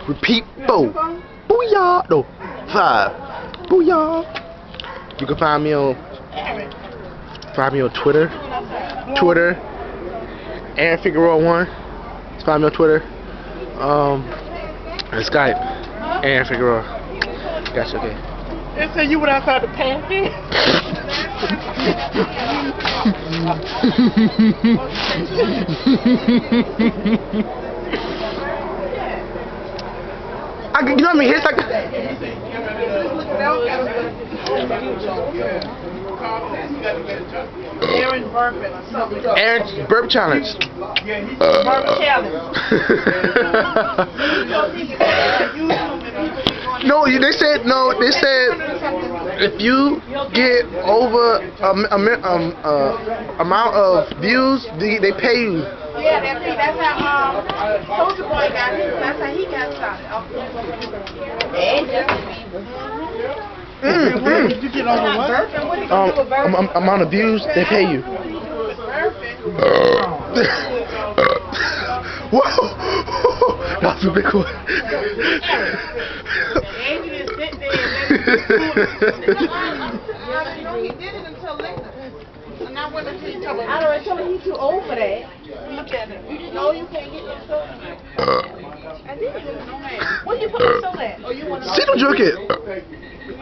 Repeat 4. Booyah. No, 5. Booyah. You can find me on Twitter. Aaron Figueroa 1. Find me on Twitter. And Skype. Aaron Figueroa. Gotcha. Okay. They said you went outside the pancake. You know what I mean? It's like Aaron's burping or something. Aaron's burp challenge. Burp challenge. No, they said if you get over amount of views, they pay you. Yeah, that's how Soldier Boy got his. That's how he got started. Did you get over what? Amount of views, they pay you. Whoa! That's a big one. And you just sit there and he did it until later. And I went until he told me. I don't know, he's too old for that. Look at him. No, you can't get that soda. I did it. No, man. Where you put my soda at? Oh, you want to? See them drink it. You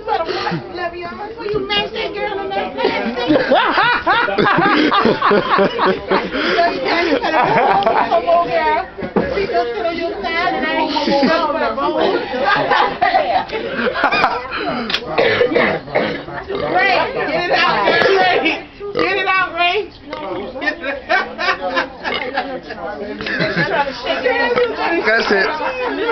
better watch Le'Veon. Will you match that girl on that plastic? Come on, girl. She just sit on your side and I ain't going to go Ray, get it out, Ray. Get it out, Ray. That's it.